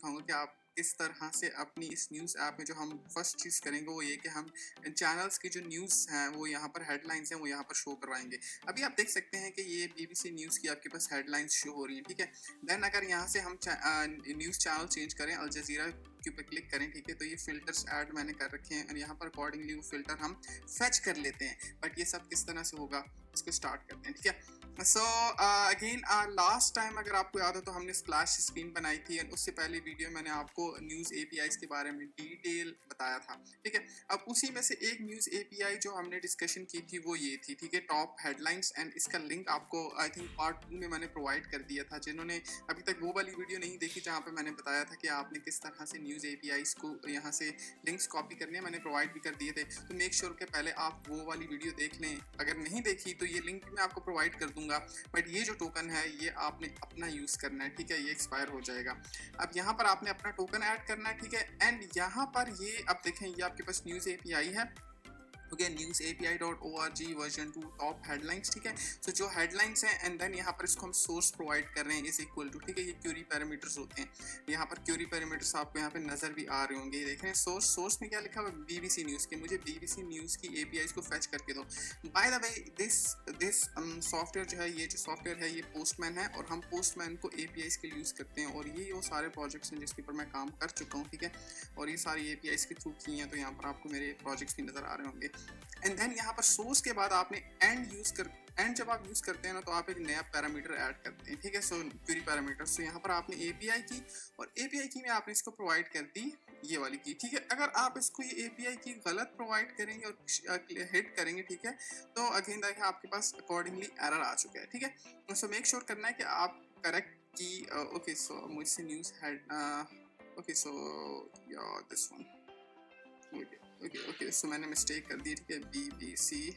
सिखाऊंगा कि आप किस तरह से अपनी इस न्यूज़ ऐप में जो हम फर्स्ट चीज़ करेंगे वो ये कि हम चैनल्स की जो न्यूज़ हैं वो यहाँ पर हेडलाइंस हैं वो यहाँ पर शो करवाएंगे। अभी आप देख सकते हैं कि ये बीबीसी न्यूज़ की आपके पास हेडलाइंस शो हो रही हैं, ठीक है। देन अगर यहाँ से हम न्यूज़ चैनल चेंज करें, अल जजीरा के ऊपर क्लिक करें, ठीक है, तो ये फिल्टर्स ऐड मैंने कर रखे हैं और यहाँ पर अकॉर्डिंगली वो फिल्टर हम फेच कर लेते हैं। बट ये सब किस तरह से होगा, इसको स्टार्ट करते हैं, ठीक है। सो अगेन लास्ट टाइम अगर आपको याद हो तो हमने स्प्लैश स्क्रीन बनाई थी और उससे पहले वीडियो मैंने आपको न्यूज़ एपीआईज के बारे में डिटेल बताया था, ठीक है। अब उसी में से एक न्यूज़ एपीआई जो हमने डिस्कशन की थी वो ये थी, ठीक है, टॉप हेडलाइंस, एंड इसका लिंक आपको आई थिंक पार्ट 2 में मैंने प्रोवाइड कर दिया था। जिन्होंने अभी तक वो वाली वीडियो नहीं देखी जहाँ पे मैंने बताया था कि आपने किस तरह से न्यूज़ एपीआईज को यहाँ से लिंक्स कॉपी करने मैंने प्रोवाइड भी कर दिए थे, तो मेक श्योर कि पहले आप वो वाली वीडियो देख लें। अगर नहीं देखी तो ये लिंक मैं आपको प्रोवाइड कर दूंगा, बट ये जो टोकन है ये आपने अपना यूज़ करना है, ठीक है, ये एक्सपायर हो जाएगा। अब यहाँ पर आपने अपना टोकन ऐड करना है, ठीक है। एंड यहाँ पर ये अब देखें ये आपके पास न्यूज़ एपीआई है, okay, newsapi.org version 2 top headlines, ठीक है। सो जो हेडलाइंस हैं एंड देन यहाँ पर इसको हम सोर्स प्रोवाइड कर रहे हैं इज इक्वल टू, ठीक है, ये क्यूरी पैरामीटर्स होते हैं। यहाँ पर क्यूरी पैरामीटर्स आपको यहाँ पे नजर भी आ रहे होंगे, देख रहे हैं। सोर्स में क्या लिखा हुआ है, बीबीसी न्यूज़ के, मुझे बीबीसी न्यूज़ की एपीआईज को फेच करके दो। By the way this software जो है, ये जो सॉफ्टवेयर है ये पोस्टमैन है और हम पोस्टमैन को एपीआईज के लिए यूज़ करते हैं और ये वो सारे प्रोजेक्ट्स हैं जिसके ऊपर मैं काम कर चुका हूँ, ठीक है। और ये सारी एपीआईज के थ्रू की हैं, तो यहाँ पर आपको मेरे प्रोजेक्ट्स भी नजर आ रहे होंगे। एंड देन यहाँ पर सोर्स के बाद आपने एंड जब आप यूज करते हैं ना तो आप एक नया पैरामीटर ऐड करते हैं, ठीक है। सो क्वेरी पैरामीटर, सो यहाँ पर आपने एपीआई की और एपीआई की में आपने इसको प्रोवाइड कर दी ये वाली की, ठीक है। अगर आप इसको ये एपीआई की गलत प्रोवाइड करेंगे और हिट करेंगे, ठीक है, तो अगेन देखिए आपके पास अकॉर्डिंगली एरर आ चुका है, ठीक है। सो मेक श्योर करना है कि आप करेक्ट की, ओके, सो मुझसे news head, okay, so this one, okay, so मैंने मिस्टेक कर दी, ठीक है, बीबीसी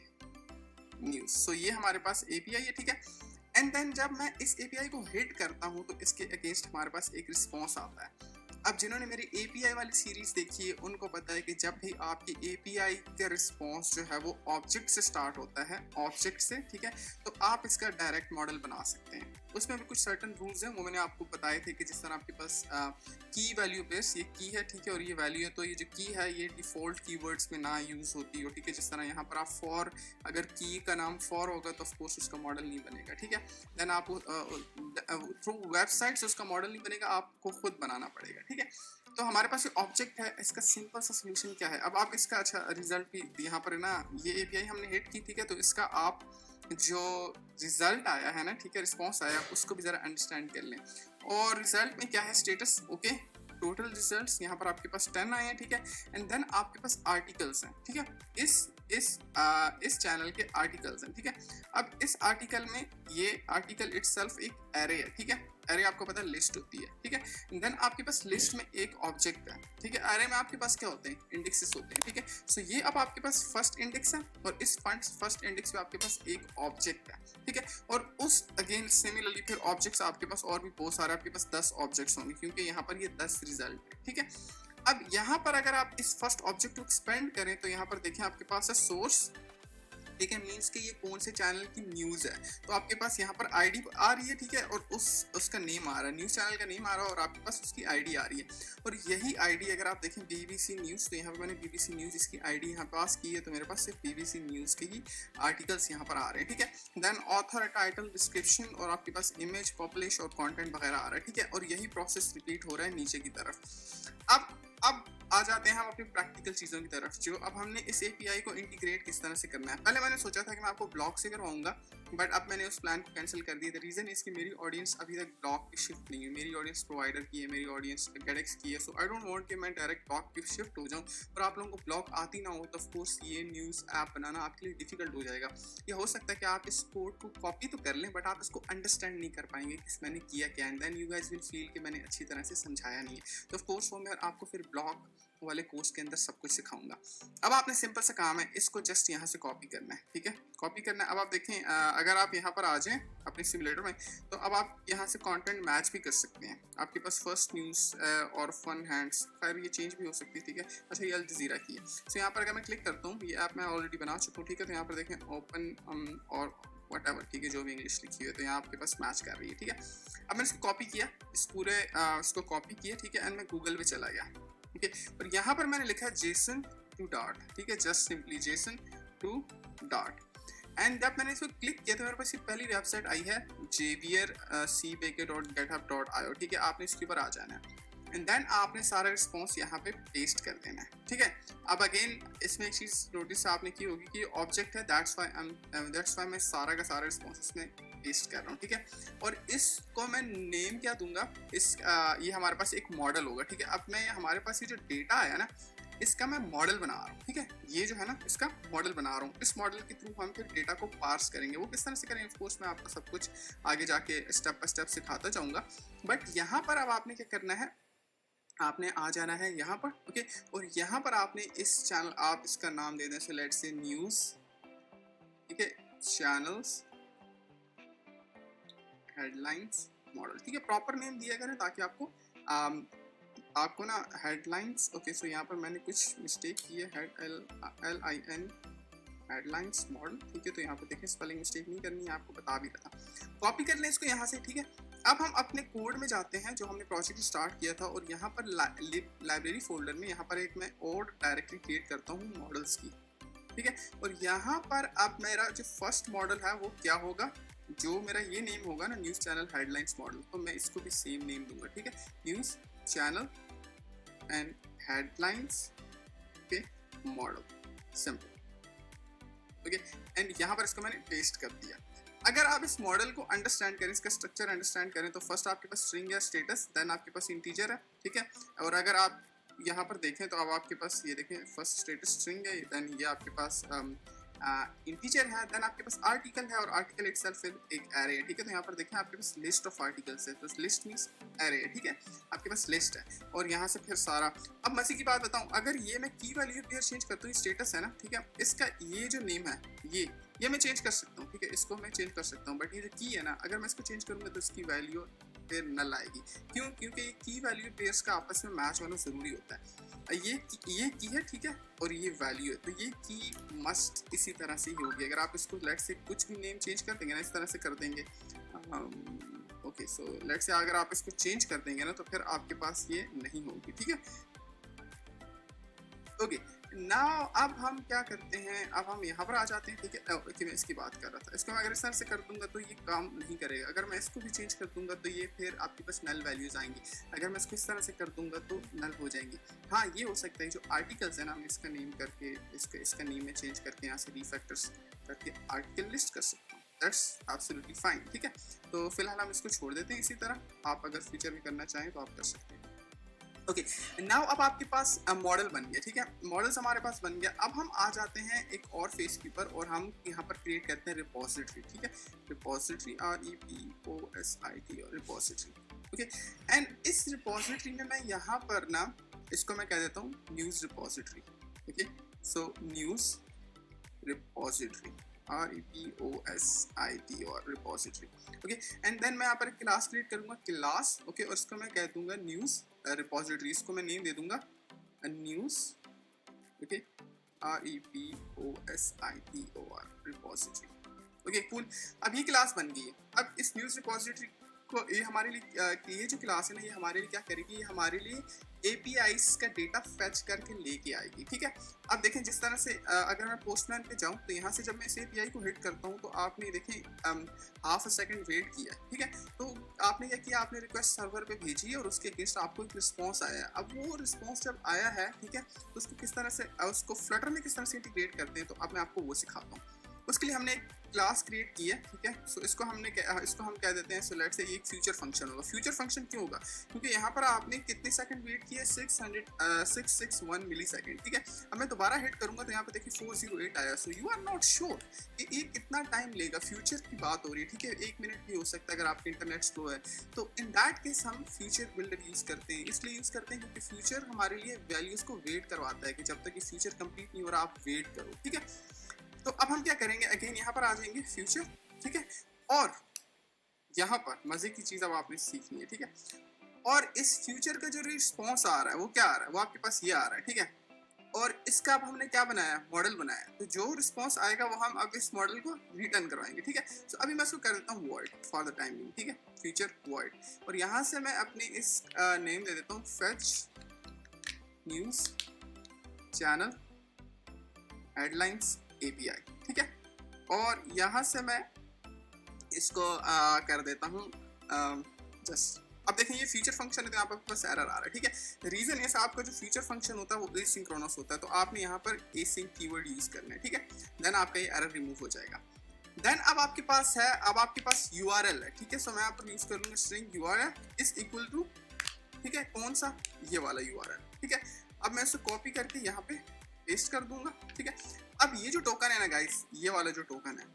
न्यूज़। सो ये हमारे पास एपीआई है, ठीक है। एंड देन जब मैं इस एपीआई को हिट करता हूँ तो इसके अगेंस्ट हमारे पास एक रिस्पॉन्स आता है। अब जिन्होंने मेरी एपीआई वाली सीरीज देखी है उनको पता है कि जब भी आपकी एपीआई का रिस्पॉन्स जो है वो ऑब्जेक्ट से स्टार्ट होता है, ऑब्जेक्ट से, ठीक है, तो आप इसका डायरेक्ट मॉडल बना सकते हैं। उसमें भी कुछ सर्टन रूल्स हैं, वो मैंने आपको बताए थे कि जिस तरह आपके पास की वैल्यू बेस, ये की है, ठीक है, और ये वैल्यू है, तो ये जो की है ये डिफॉल्ट कीवर्ड्स में ना यूज होती हो, ठीक है। जिस तरह यहाँ पर आप फॉर, अगर की का नाम फॉर होगा तो ऑफकोर्स उसका मॉडल नहीं बनेगा, ठीक है। देन आप थ्रू वेबसाइट से उसका मॉडल नहीं बनेगा, आपको खुद बनाना पड़ेगा, ठीक है। तो हमारे पास ये ऑब्जेक्ट है, इसका सिंपल सा सोल्यूशन क्या है। अब आप इसका अच्छा रिजल्ट भी यहाँ पर है ना, ये एपीआई हमने हिट की, ठीक है, तो इसका आप जो रिजल्ट आया है ना, ठीक है, रिस्पॉन्स आया, उसको भी जरा अंडरस्टैंड कर लें। और रिजल्ट में क्या है, स्टेटस, ओके, टोटल रिजल्ट्स यहाँ पर आपके पास 10 आए हैं, ठीक है। एंड देन आपके पास आर्टिकल्स हैं, ठीक है, इस चैनल के आर्टिकल्स हैं, ठीक है। अब इस आर्टिकल में ये आर्टिकल इटसेल्फ एक एरे है, ठीक है। एरे आपको पता है लिस्ट होती है, ठीक है। देन आपके पास लिस्ट में एक ऑब्जेक्ट है, ठीक है। एरे में आपके पास क्या होते हैं, इंडेक्सेस होते हैं, ठीक है। सो ये अब आपके पास फर्स्ट इंडेक्स है और इस फर्स्ट इंडेक्स पे आपके पास एक ऑब्जेक्ट है, ठीक है। और उस अगेन सिमिलरली फिर ऑब्जेक्ट्स आपके पास और भी बहुत सारे, आपके पास 10 ऑब्जेक्ट्स होंगे क्योंकि यहाँ पर ये 10 रिजल्ट है, ठीक है। अब यहाँ पर अगर आप इस फर्स्ट ऑब्जेक्ट को एक्सपेंड करें तो यहाँ पर देखें आपके पास है सोर्स, ठीक है, मीन्स कि ये कौन से चैनल की न्यूज़ है, तो आपके पास यहाँ पर आईडी आ रही है, ठीक है, और उसका नेम आ रहा है, न्यूज़ चैनल का नेम आ रहा है और आपके पास उसकी आईडी आ रही है। और यही आईडी अगर आप देखें बीबीसी न्यूज़, तो यहाँ पे मैंने बीबीसी न्यूज़ इसकी आईडी यहाँ पास की है, तो मेरे पास सिर्फ बीबीसी न्यूज़ के ही आर्टिकल्स यहाँ पर आ रहे हैं, ठीक है। देन ऑथर, टाइटल, डिस्क्रिप्शन और आपके पास इमेज, पब्लिश और कॉन्टेंट वगैरह आ रहा है, ठीक है। और यही प्रोसेस रिपीट हो रहा है नीचे की तरफ। अब आ जाते हैं हम अपनी प्रैक्टिकल चीज़ों की तरफ, जो अब हमने इस एपीआई को इंटीग्रेट किस तरह से करना है। पहले मैंने सोचा था कि मैं आपको ब्लॉग से करवाऊंगा, बट अब मैंने उस प्लान को कैंसिल कर दिया। द रीज़न इज़ कि मेरी ऑडियंस अभी तक ब्लॉग पे शिफ्ट नहीं है, मेरी ऑडियंस प्रोवाइडर की है, मेरी ऑडियंस गेडेक्स की है। सो आई डोंट वांट कि मैं डायरेक्ट ब्लॉग पे शिफ्ट हो जाऊँ और आप लोगों को ब्लॉग आती ना हो, तो ऑफकोर्स ये न्यूज़ ऐप बनाना आपके लिए डिफिकल्ट हो जाएगा। ये हो सकता है कि आप इस कोड को कॉपी तो कर लें बट आप इसको अंडरस्टैंड नहीं कर पाएंगे कि मैंने किया क्या, and then you guys will feel कि मैंने अच्छी तरह से समझाया नहीं है। तो ऑफकोर्स वो मैं आपको फिर ब्लॉग वाले कोर्स के अंदर सब कुछ सिखाऊंगा। अब आपने सिंपल सा काम है, इसको जस्ट यहाँ से कॉपी करना है, ठीक है, कॉपी करना है। अब आप देखें अगर आप यहाँ पर आ जाएं अपने सिमुलेटर में, तो अब आप यहाँ से कंटेंट मैच भी कर सकते हैं। आपके पास फर्स्ट न्यूज़ और फन हैंड्स, खैर ये चेंज भी हो सकती है, ठीक है। अच्छा ये अल जज़ीरा की है। सो यहाँ पर अगर मैं क्लिक करता हूँ, ये ऐप मैं ऑलरेडी बना चुका हूँ, ठीक है। तो यहाँ पर देखें ओपन और व्हाटएवर, ठीक है, जो भी इंग्लिश लिखी हुई है, तो यहाँ आपके पास मैच कर रही है, ठीक है। अब मैंने इसको कॉपी किया, इस पूरे इसको कॉपी किया, ठीक है, एंड मैं गूगल पे चला गया, ठीक है, और यहाँ पर मैंने लिखा जेसन टू डॉट, ठीक है, just simply Jason to dot, and जब मैंने इसको क्लिक किया तो मेरे पास ये पहली वेबसाइट आई है javiercbaker.github.io, ठीक है। आपने इसके ऊपर आ जाना है एंड देन आपने सारा रिस्पॉन्स यहाँ पे पेस्ट कर देना है, ठीक है। अब अगेन इसमें एक चीज़ नोटिस आपने की होगी कि ऑब्जेक्ट है, दैट्स वाई मैं सारा का सारा रिस्पॉन्स इसमें पेस्ट कर रहा हूँ, ठीक है। और इसको मैं नेम क्या दूंगा, ये हमारे पास एक मॉडल होगा, ठीक है। अब मैं हमारे पास ये जो डेटा आया ना, इसका मैं मॉडल बना रहा हूँ, ठीक है, ये जो है ना इसका मॉडल बना रहा हूँ। इस मॉडल के थ्रू हम फिर डेटा को पार्स करेंगे। वो किस तरह से करेंगे, ऑफकोर्स मैं आपको सब कुछ आगे जाके स्टेप बाय स्टेप सिखाता जाऊंगा, बट यहाँ पर अब आपने क्या करना है, आपने आ जाना है यहाँ पर, ओके, और यहाँ पर आपने इस चैनल, आप इसका नाम दे दें, सो लेट्स से न्यूज़, ठीक है, चैनल्स हेडलाइंस मॉडल, ठीक है, प्रॉपर नेम दिया करें ताकि आपको ना हेडलाइंस, ओके, सो यहाँ पर मैंने कुछ मिस्टेक की है, LIN हेडलाइंस मॉडल, ठीक है, तो यहाँ पर देखें स्पेलिंग मिस्टेक नहीं करनी है, आपको बता भी रहा था। कॉपी कर लें इसको यहाँ से, ठीक है। अब हम अपने कोड में जाते हैं जो हमने प्रोजेक्ट स्टार्ट किया था, और यहाँ पर लाइब्रेरी फोल्डर में यहाँ पर एक मैं और डायरेक्टरी क्रिएट करता हूँ मॉडल्स की, ठीक है। और यहाँ पर अब मेरा जो फर्स्ट मॉडल है वो क्या होगा, जो मेरा ये नेम होगा ना, न्यूज़ चैनल हेडलाइंस मॉडल, तो मैं इसको भी सेम नेम दूंगा, ठीक है, न्यूज़ चैनल एंड हेडलाइंस के मॉडल, सिंपल, ओके। एंड यहाँ पर इसको मैंने पेस्ट कर दिया। अगर आप इस मॉडल को अंडरस्टैंड करें, इसका स्ट्रक्चर अंडरस्टैंड करें, तो फर्स्ट आपके पास स्ट्रिंग या स्टेटस, देन आपके पास इंटीजर है, ठीक है। और अगर आप यहाँ पर देखें तो अब आपके पास ये देखें फर्स्ट स्टेटस स्ट्रिंग है, देन ये आपके पास इंटीजर है, देन आपके पास आर्टिकल है, और आर्टिकल इटसेल्फ एक एरे है, ठीक है। तो यहाँ पर देखें आपके पास लिस्ट ऑफ आर्टिकल्स है, तो लिस्ट मींस एरे है, ठीक है, आपके पास लिस्ट है, और यहाँ से फिर सारा। अब मजे की बात बताऊँ, अगर ये मैं की वैल्यू पेयर चेंज करता हूँ, स्टेटस है ना, ठीक है, इसका ये जो नेम है ये मैं चेंज कर सकता हूँ, ठीक है, इसको मैं चेंज कर सकता हूँ, बट ये जो की है ना, अगर मैं इसको चेंज करूँगा तो इसकी वैल्यू फिर नल आएगी। क्यों? क्योंकि ये की वैल्यू पेयर्स का आपस में मैच होना जरूरी होता है। ये की है, ठीक है, और ये वैल्यू है, तो ये की मस्ट इसी तरह से ही होगी। अगर आप इसको लेट से कुछ भी नेम चेंज कर देंगे ना, इस तरह से कर देंगे, ओके, सो लेट से अगर आप इसको चेंज कर देंगे ना, तो फिर आपके पास ये नहीं होगी, ठीक है, ओके। नाउ अब हम क्या करते हैं, अब हम यहाँ पर आ जाते हैं, ठीक है, कि मैं इसकी बात कर रहा था, इसको मैं अगर इस तरह से कर दूंगा तो ये काम नहीं करेगा। अगर मैं इसको भी चेंज कर दूंगा तो ये फिर आपके पास नल वैल्यूज आएंगी। अगर मैं इसको इस तरह से कर दूंगा तो नल हो जाएंगी। हाँ, ये हो सकता है जो आर्टिकल्स है ना, हम इसका नेम करके इसका नेम में चेंज करके यहाँ से रिफैक्टर्स करके आर्टिकल लिस्ट कर सकता हूँ, दैट्स एब्सोल्युटली फाइन, ठीक है। तो फिलहाल हम इसको छोड़ देते हैं इसी तरह, आप अगर फ्यूचर में करना चाहें तो आप कर सकते हैं, ओके। नाउ अब आपके पास मॉडल बन गया, ठीक है, मॉडल्स हमारे पास बन गया। अब हम आ जाते हैं एक और फेस के ऊपर, और हम यहाँ पर क्रिएट करते हैं रिपोजिटरी, ठीक है, रिपोजिटरी REPOSIT और रिपोजिटरी, ओके। एंड इस रिपोजिटरी में मैं यहाँ पर ना इसको मैं कह देता हूँ न्यूज़ रिपोजिटरी, ओके, सो न्यूज़ रिपोजिटरी REPOSIT और रिपोजिटरी, ओके। एंड देन मैं यहाँ पर एक क्लास क्रिएट करूँगा, क्लास, ओके, और इसको मैं कह दूंगा न्यूज़ रिपोजिटरी, इसको मैं नेम दे दूंगा news, okay, REPOSITOR repository, okay, cool. अब ये क्लास बन गई है। अब इस न्यूज़ रिपोजिटरी को ये हमारे लिए ये जो क्लास है ना, ये हमारे लिए क्या करेगी, ये हमारे लिए APIs का डेटा फेच करके लेके आएगी, ठीक है। अब देखें जिस तरह से अगर मैं पोस्टमैन पे जाऊं तो यहाँ से जब मैं इस API को हिट करता हूँ तो आपने देखें हाफ अ सेकंड वेट किया, ठीक है। तो आपने क्या किया, आपने रिक्वेस्ट सर्वर पे भेजी और उसके अगेंस्ट आपको एक रिस्पॉन्स आया। अब वो रिस्पॉन्स जब आया है, ठीक है, तो उसको किस तरह से उसको फ्लटर में किस तरह से इंटीग्रेट करते हैं, तो अब मैं आपको वो सिखाता हूँ। उसके लिए हमने एक क्लास क्रिएट की है, ठीक है। सो इसको हम कह देते हैं, सो लेट्स से एक फ्यूचर फंक्शन होगा। फ्यूचर फंक्शन क्यों होगा, क्योंकि यहाँ पर आपने कितने सेकंड वेट किए, 661 मिली सेकेंड, ठीक है। अब मैं दोबारा हिट करूंगा तो यहाँ पे देखिए 408 आया। So you are not sure कि ये कितना टाइम लेगा, फ्यूचर की बात हो रही है, ठीक है, 1 मिनट भी हो सकता है अगर आपका इंटरनेट स्लो है। तो इन दैट केस हम फ्यूचर बिल्डर यूज करते हैं, इसलिए यूज करते हैं क्योंकि फ्यूचर हमारे लिए वैल्यूज को वेट करवाता है कि जब तक ये फ्यूचर कंप्लीट नहीं हो रहा आप वेट करो, ठीक है। तो अब हम क्या करेंगे, अगेन यहाँ पर आ जाएंगे फ्यूचर, ठीक है, और यहाँ पर मजे की चीज अब आपने सीखनी है, ठीक है। और इस फ्यूचर का जो रिस्पॉन्स आ रहा है वो क्या आ रहा है, वो आपके पास ये आ रहा है, ठीक है। और इसका अब हमने क्या बनाया, मॉडल बनाया, तो जो रिस्पॉन्स आएगा वो हम अब इस मॉडल को रिटर्न करवाएंगे, ठीक है। तो अभी मैं इसको कर देता हूँ void for the time being, ठीक है, फीचर वॉइड, और यहाँ से मैं अपनी इस नेम दे देता हूँ fetch news channel headlines API, ठीक है। और यहाँ से मैं इसको कर देता हूँ जस्ट, अब देखें ये फीचर फंक्शन है तो यहाँ पर बस एरर आ रहा है, ठीक है। रीजन है आपका जो फीचर फंक्शन होता है वो एसिंक्रोनस होता है, तो आपने यहाँ पर एसिंक कीवर्ड यूज करना है, ठीक है। देन आपका ये एरर रिमूव हो जाएगा। देन अब आपके पास है, अब आपके पास यूआरएल है, ठीक है। सो मैं यहाँ पर यूज कर लूंगा string URL is equal to, ठीक है, कौन सा, ये वाला यूआरएल, ठीक है। अब मैं इसको कॉपी करके यहाँ पे पेस्ट कर दूंगा, ठीक है। अब ये जो टोकन है ना गाइस, ये वाला जो टोकन है,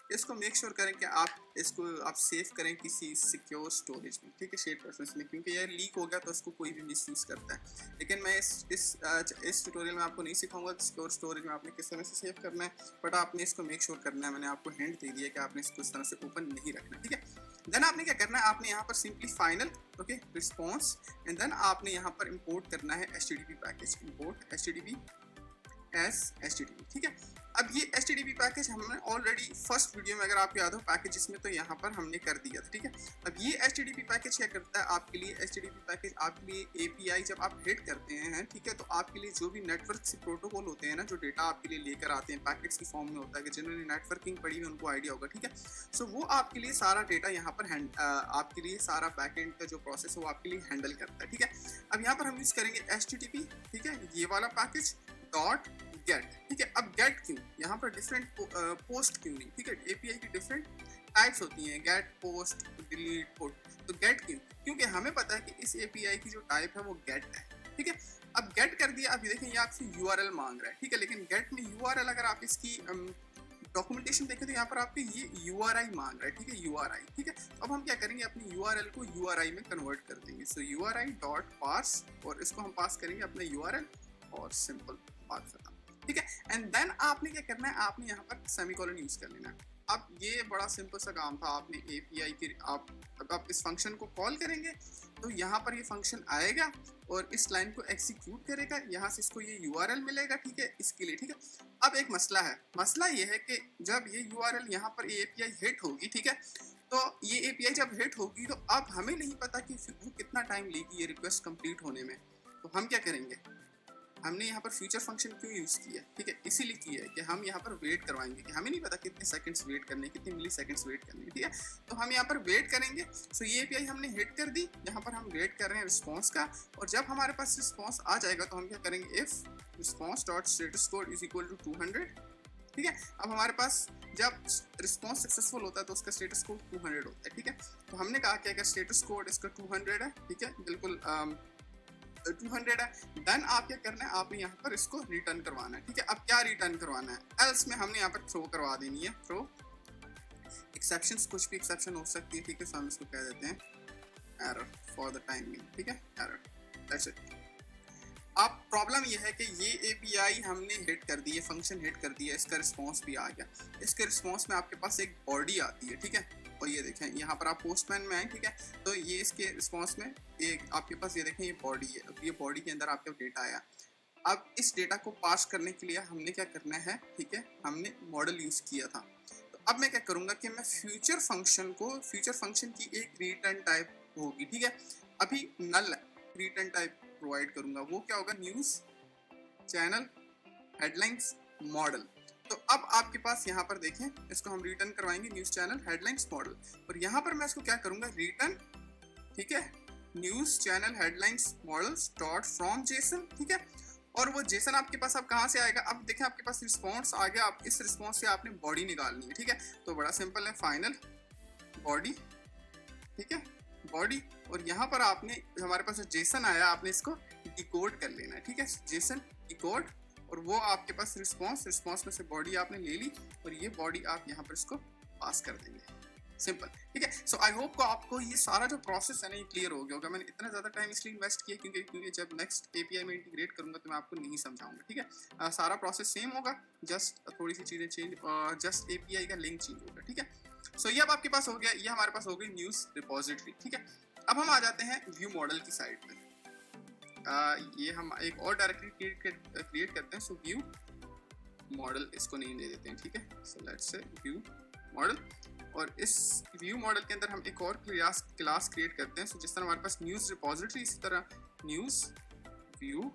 इसको मेक श्योर करें कि आप इसको आप सेव करें किसी सिक्योर स्टोरेज में, ठीक है, शेयर पर्पस में, क्योंकि ये लीक हो गया तो इसको कोई भी मिसयूज करता है। लेकिन मैं इस ट्यूटोरियल में आपको नहीं सिखाऊंगा सिक्योर स्टोरेज में आपने किस तरह से सेव करना है, बट आपने इसको मेक श्योर करना है, मैंने आपको हिंट दे दिया कि आपने इसको इस तरह से ओपन नहीं रखना, ठीक है। देन आपने क्या करना है, आपने यहाँ पर simply final okay response, and then आपने यहाँ पर इंपोर्ट करना है HTTP package, import HTTP as HTTP, ठीक है। अब ये HTTP पैकेज हमने ऑलरेडी फर्स्ट वीडियो में, अगर आपको याद हो पैकेजेस में, तो यहाँ पर हमने कर दिया था, ठीक है। अब ये HTTP पैकेज क्या करता है आपके लिए, HTTP पैकेज आपके लिए API जब आप हिट करते हैं, ठीक है, तो आपके लिए जो भी नेटवर्क से प्रोटोकॉल होते हैं ना, जो डेटा आपके लिए लेकर आते हैं पैकेट्स की फॉर्म में होता है, कि जिन्होंने नेटवर्किंग पढ़ी है उनको आइडिया होगा, ठीक है। सो वो आपके लिए सारा डेटा यहाँ पर आपके लिए सारा बैकएंड का जो प्रोसेस है वो आपके लिए हैंडल करता है, ठीक है। अब यहाँ पर हम यूज करेंगे HTTP, ठीक है, ये वाला पैकेज डॉट गेट, ठीक है। अब गेट क्यों, यहाँ पर डिफरेंट पोस्ट क्यों नहीं, ठीक है, एपीआई की डिफरेंट टाइप्स होती हैं, गेट, पोस्ट, डिलीट, पुट, तो गेट क्यों, क्योंकि हमें पता है कि इस एपीआई की जो टाइप है वो गेट है, ठीक है। अब गेट कर दिया, अब देखें ये आपसे यूआरएल मांग रहा है, ठीक है, लेकिन गेट में यूआरएल अगर आप इसकी डॉक्यूमेंटेशन देखें तो यहाँ पर आपके ये URI मांग रहा है, ठीक है, URI, ठीक है। अब हम क्या करेंगे, अपनी URL को URI में कन्वर्ट कर देंगे, सो URI डॉट पास, और इसको हम पास करेंगे अपना URL और सिंपल बात खत्म, ठीक है। एंड देन आपने क्या करना है, आपने यहाँ पर सेमीकोलन यूज कर लेना है। अब ये बड़ा सिंपल सा काम था, आपने एपीआई के आप इस फंक्शन को कॉल करेंगे तो यहाँ पर ये फंक्शन आएगा और इस लाइन को एग्जीक्यूट करेगा, यहाँ से इसको ये यूआरएल मिलेगा, ठीक है, इसके लिए, ठीक है। अब एक मसला है, मसला ये है कि जब ये यूआरएल यहाँ पर एपीआई हिट होगी, ठीक है, तो ये एपीआई जब हिट होगी तो अब हमें नहीं पता कि वो कितना टाइम लेगी ये रिक्वेस्ट कंप्लीट होने में, तो हम क्या करेंगे, हमने यहाँ पर फ्यूचर फंक्शन क्यों यूज़ किया है, ठीक है, इसीलिए किया है कि हम यहाँ पर वेट करवाएंगे, कि हमें नहीं पता कितने सेकंड्स वेट करने, कितने मिली सेकंड्स वेट करने, ठीक है, तो हम यहाँ पर वेट करेंगे। सो ये एपीआई हमने हिट कर दी, यहाँ पर हम वेट कर रहे हैं रिस्पॉन्स का, और जब हमारे पास रिस्पॉन्स आ जाएगा तो हम क्या करेंगे, if response dot status code is equal to 200, ठीक है। अब हमारे पास जब रिस्पॉन्स सक्सेसफुल होता है तो उसका स्टेटस कोड 200 होता है, ठीक है। तो हमने कहा कि अगर स्टेटस कोड इसका 200 है, ठीक है, बिल्कुल 200 है, देन आप क्या करना है, आपने यहाँ पर इसको रिटर्न करवाना है, ठीक है। अब क्या रिटर्न करवाना है, एल्स में हमने यहाँ पर थ्रो करवा देनी है, थ्रो एक्सेप्शंस, कुछ भी एक्सेप्शन हो सकती है, ठीक है, सो हम इसको कह देते हैं error for the time being, ठीक है, एरर, दैट्स इट। अब प्रॉब्लम ये है कि ये एपीआई हमने हिट कर दी है, फंक्शन हिट कर दिया, इसका रिस्पॉन्स भी आ गया, इसके रिस्पॉन्स में आपके पास एक बॉडी आती है, ठीक है, और ये देखें यहाँ पर आप पोस्टमैन में आए, ठीक है, तो ये इसके रिस्पॉन्स में एक आपके पास ये देखें ये बॉडी है, अब ये बॉडी के अंदर आपका डेटा आया। अब इस डेटा को पास करने के लिए हमने क्या करना है, ठीक है, हमने मॉडल यूज किया था, तो अब मैं क्या करूँगा कि मैं फ्यूचर फंक्शन की एक रिटर्न टाइप होगी, ठीक है, अभी नल रिटर्न टाइप प्रोवाइड करूँगा, वो क्या होगा, न्यूज़ चैनल हेडलाइंस मॉडल। तो अब आपके पास यहाँ पर देखें, इसको हम रिटर्न करवाएंगे न्यूज़ चैनल हेडलाइंस मॉडल, और यहाँ पर मैं इसको क्या करूँगा, रिटर्न, ठीक है, news channel headlines models dot from Jason, ठीक है। और वो जेसन आपके पास अब कहाँ से आएगा, अब देखें आपके पास रिस्पॉन्स आ गया, आप इस रिस्पॉन्स से आपने बॉडी निकालनी है, ठीक है, तो बड़ा सिंपल है, फाइनल बॉडी, ठीक है, बॉडी, और यहाँ पर आपने हमारे पास जो जेसन आया आपने इसको डिकोड कर लेना है, ठीक है, जेसन डिकोड, और वो आपके पास रिस्पॉन्स में से बॉडी आपने ले ली, और ये बॉडी आप यहाँ पर इसको पास कर देंगे, सिंपल, ठीक है। सो आई होप को आपको ये सारा जो प्रोसेस है ना ये क्लियर हो गया होगा। मैंने इतना ज़्यादा टाइम इसलिए इन्वेस्ट किया क्योंकि जब नेक्स्ट एपीआई में इंटीग्रेट करूँगा तो मैं आपको नहीं समझाऊंगा, ठीक है। सारा प्रोसेस सेम होगा, जस्ट थोड़ी सी चीज़ें चेंज, जस्ट एपीआई का लिंक चेंज होगा, ठीक है। सो ये अब आपके पास हो गया, ये हमारे पास हो गई न्यूज़ रिपोजिटरी, ठीक है। अब हम आ जाते हैं व्यू मॉडल की साइड पे। ये हम एक और डायरेक्टरी क्रिएट करते हैं। सो व्यू मॉडल इसको नेम दे देते हैं, ठीक है। सो लेट्स से व्यू मॉडल, और इस व्यू मॉडल के अंदर हम एक और क्लास क्रिएट करते हैं। सो जिस तरह हमारे पास न्यूज़ रिपोजिटरी, इसी तरह न्यूज़ व्यू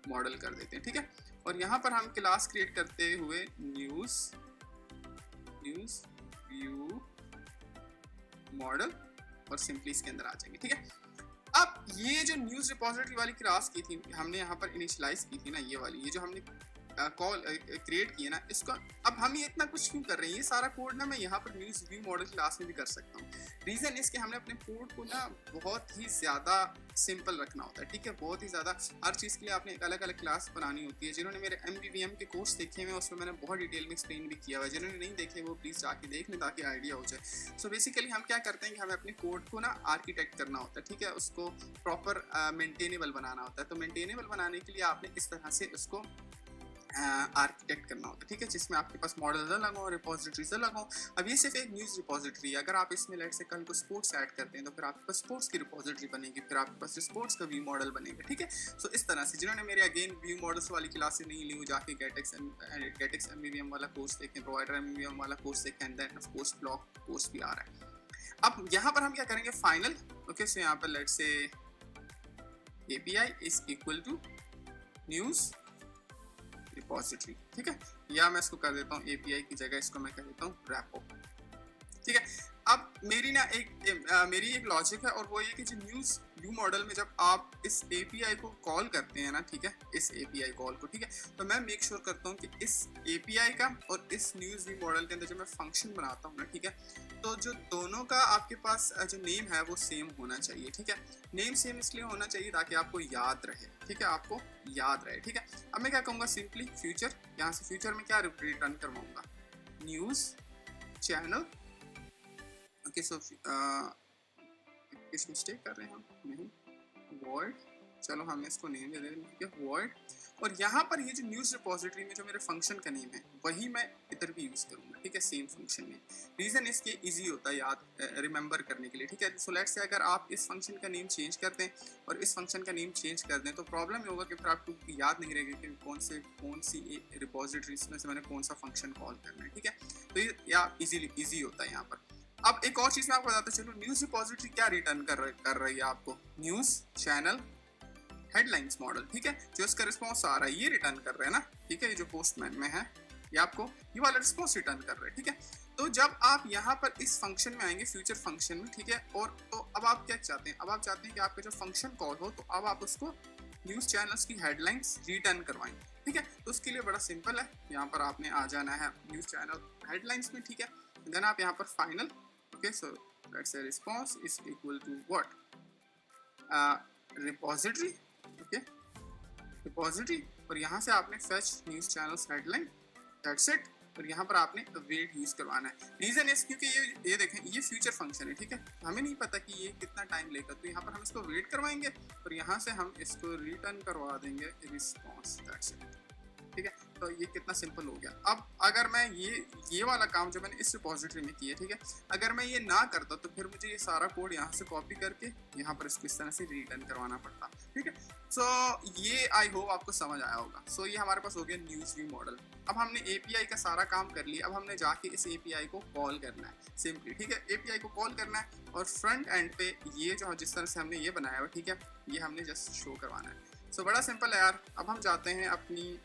मॉडल कर देते हैं, ठीक है। और यहाँ पर हम क्लास क्रिएट करते हुए न्यूज़ व्यू मॉडल और सिंपली इसके अंदर आ जाएंगे, ठीक है। अब ये जो न्यूज़ रिपोजिटरी वाली क्लास की थी हमने यहाँ पर इनिशियलाइज की थी ना, ये वाली, ये जो हमने कॉल क्रिएट किए ना, इसका अब हम ये इतना कुछ क्यों कर रहे हैं? ये सारा कोड ना मैं यहाँ पर न्यूज़ व्यू मॉडल क्लास में भी कर सकता हूँ। रीज़न इसके हमने अपने कोड को ना बहुत ही ज़्यादा सिंपल रखना होता है, ठीक है। बहुत ही ज़्यादा हर चीज़ के लिए आपने एक अलग अलग क्लास बनानी होती है। जिन्होंने मेरे MVVM के कोर्स देखे हुए उसमें मैंने बहुत डिटेल में एक्सप्लेन भी किया हुआ है। जिन्होंने नहीं देखे वो प्लीज़ जाके देख लें ताकि आइडिया हो जाए। सो बेसिकली हम क्या करते हैं कि हमें अपने कोड को ना आर्किटेक्ट करना होता है, ठीक है। उसको प्रॉपर मेंटेनेबल बनाना होता है। तो मेंटेनेबल बनाने के लिए आपने इस तरह से उसको आर्किटेक्ट करना होता है, ठीक है, जिसमें आपके पास मॉडल्स अलग हो, रिपोजिटरीज अलग हो। अब ये सिर्फ एक न्यूज़ रिपोजिटरी है। अगर आप इसमें लेट से कल को स्पोर्ट्स ऐड करते हैं तो फिर आपके पास स्पोर्ट्स की रिपोजिटरी बनेगी, फिर आपके पास स्पोर्ट्स का व्यू मॉडल बनेगा, ठीक है। सो इस तरह से जिन्होंने मेरे अगेन व्यू मॉडल्स वाली क्लासेस नहीं ली, वो जाके गेटेक्स MVVM वाला कोर्स देखें, प्रोवाइडर MVVM वाला कोर्स देखें, and then of course bloc course भी आ रहा है। अब यहाँ पर हम क्या करेंगे, फाइनल, ओके। सो यहाँ पर let say API is equal to news repository, ठीक है। या मैं इसको कर देता हूँ API की जगह इसको मैं कर देता हूँ रैपो, ठीक है। अब मेरी ना मेरी एक लॉजिक है, और वो ये कि जो न्यूज़ व्यू मॉडल में जब आप इस API को कॉल करते हैं ना, ठीक है, इस API कॉल को, ठीक है, तो मैं मेक श्योर करता हूँ कि इस API का और इस न्यूज़ व्यू मॉडल के अंदर जब मैं फंक्शन बनाता हूँ ना, ठीक है, तो जो दोनों का आपके पास जो नेम है वो सेम होना चाहिए, ठीक है। नेम सेम इसलिए होना चाहिए ताकि आपको याद रहे, ठीक है, आपको याद रहे, ठीक है। अब मैं क्या कहूँगा, सिंपली फ्यूचर, यहाँ से फ्यूचर में क्या रिटर्न करवाऊंगा, न्यूज़ चैनल, ओके। सो किस मिस्टेक कर रहे हैं हम, नहीं, वॉइड, चलो हम इसको नेम दे देंगे, ठीक है, वॉइड। और यहाँ पर ये जो न्यूज़ रिपोजिटरी में जो मेरे फंक्शन का नेम है वही मैं इधर भी यूज़ करूँगा, ठीक है, सेम फंक्शन में। रीज़न इसके इजी होता है याद रिमेंबर करने के लिए, ठीक है। सो लेट्स से अगर आप इस फंक्शन का नेम चेंज कर दें और इस फंक्शन का नेम चेंज कर दें तो प्रॉब्लम ये होगा कि फिर आपको याद नहीं रहेगा कि कौन सी रिपोजिटरीज में से मैंने कौन सा फंक्शन कॉल करना है, ठीक है। तो ये ईजी होता है यहाँ पर। अब एक और चीज़ मैं आपको बताता चलूँ, न्यूज़ रिपोजिटरी क्या रिटर्न कर रही है आपको, न्यूज़ चैनल हेडलाइंस मॉडल, ठीक है। जो इसका रिस्पॉन्स आ रहा है ये रिटर्न कर रहे हैं ना, ठीक है, ये जो पोस्टमैन में है ये आपको ये वाला रिस्पॉन्स रिटर्न कर रहे हैं, ठीक है। तो जब आप यहाँ पर इस फंक्शन में आएंगे, फ्यूचर फंक्शन में, ठीक है, और तो अब आप क्या चाहते हैं, अब आप चाहते हैं कि आपका जो फंक्शन कॉल हो तो अब आप उसको न्यूज़ चैनल्स की हेडलाइंस रिटर्न करवाएं, ठीक है। तो उसके लिए बड़ा सिंपल है, यहाँ पर आपने आ जाना है न्यूज़ चैनल हेडलाइंस में, ठीक है। देन आप यहाँ पर final, okay, so let's say response is equal to what, repository, okay, repository, और यहाँ से आपने fetch news channels headline, that's it। और यहाँ पर आपने वेट यूज करवाना है। रीजन है क्योंकि ये देखें ये फ्यूचर फंक्शन है, ठीक है, हमें नहीं पता कि ये कितना टाइम लेगा, तो यहाँ पर हम इसको वेट करवाएंगे और यहाँ से हम इसको रिटर्न करवा देंगे रिस्पॉन्स, दैट्स इट, ठीक है। तो ये कितना सिंपल हो गया। अब अगर मैं ये वाला काम जो मैंने इस रिपोजिटरी में किया, ठीक है, अगर मैं ये ना करता तो फिर मुझे ये सारा कोड यहाँ से कॉपी करके यहाँ पर इसको इस तरह से रिटर्न करवाना पड़ता, ठीक है। सो ये आई होप आपको समझ आया होगा। सो ये हमारे पास हो गया न्यूज़ व्यू मॉडल। अब हमने API का सारा काम कर लिया, अब हमने जाके इस API को कॉल करना है सिंपली, ठीक है। API को कॉल करना है और फ्रंट एंड पे ये जो जिस तरह से हमने ये बनाया हुआ, ठीक है, ये हमने जस्ट शो करवाना है। सो बड़ा सिंपल है यार। अब हम जाते हैं अपनी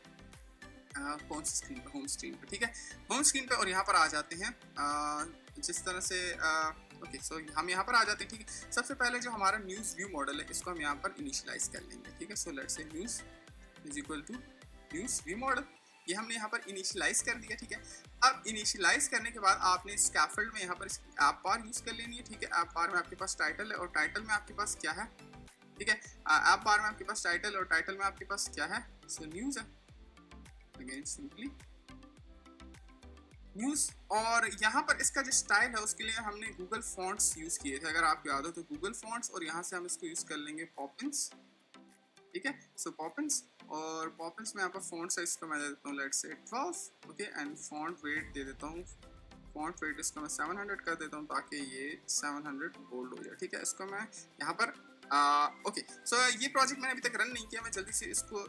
कौन सी स्क्रीन पे, होम स्क्रीन पे, ठीक है, होम स्क्रीन पे, और यहाँ पर आ जाते हैं जिस तरह से ओके। सो हम यहाँ पर आ जाते हैं, ठीक है। सबसे पहले जो हमारा न्यूज़ व्यू मॉडल है इसको हम यहाँ पर इनिशियलाइज कर लेंगे, ठीक है। So let's say news is equal to news view model, ये हमने यहाँ पर इनिशियलाइज कर दिया, ठीक है। अब इनिशियलाइज करने के बाद आपने स्कैफोल्ड में यहाँ पर ऐप बार यूज़ कर लेनी है, ठीक है। ऐप बार में आपके पास टाइटल है और टाइटल में आपके पास क्या है, ठीक है। ऐप बार में आपके पास टाइटल और टाइटल में आपके पास क्या है, सो न्यूज़ है, अगेन सिंपली न्यूज़। और यहाँ पर इसका जो स्टाइल है उसके लिए हमने गूगल फॉन्ट्स यूज़ किए थे, अगर आपको याद हो तो गूगल फॉन्ट्स, और यहाँ से हम इसको यूज़ कर लेंगे पॉपिंस, ठीक है। सो पॉपिंस, और पॉपिंस में यहाँ पर फॉन्ट साइज का मैं दे देता हूँ let's say 12, okay, and font weight दे देता हूँ, फॉन्ट वेट इसका मैं 700 कर देता हूँ ताकि ये 700 बोल्ड हो जाए, ठीक है। इसको मैं यहाँ पर ओके, सो ये प्रोजेक्ट मैंने अभी तक रन नहीं किया, मैं जल्दी से इसको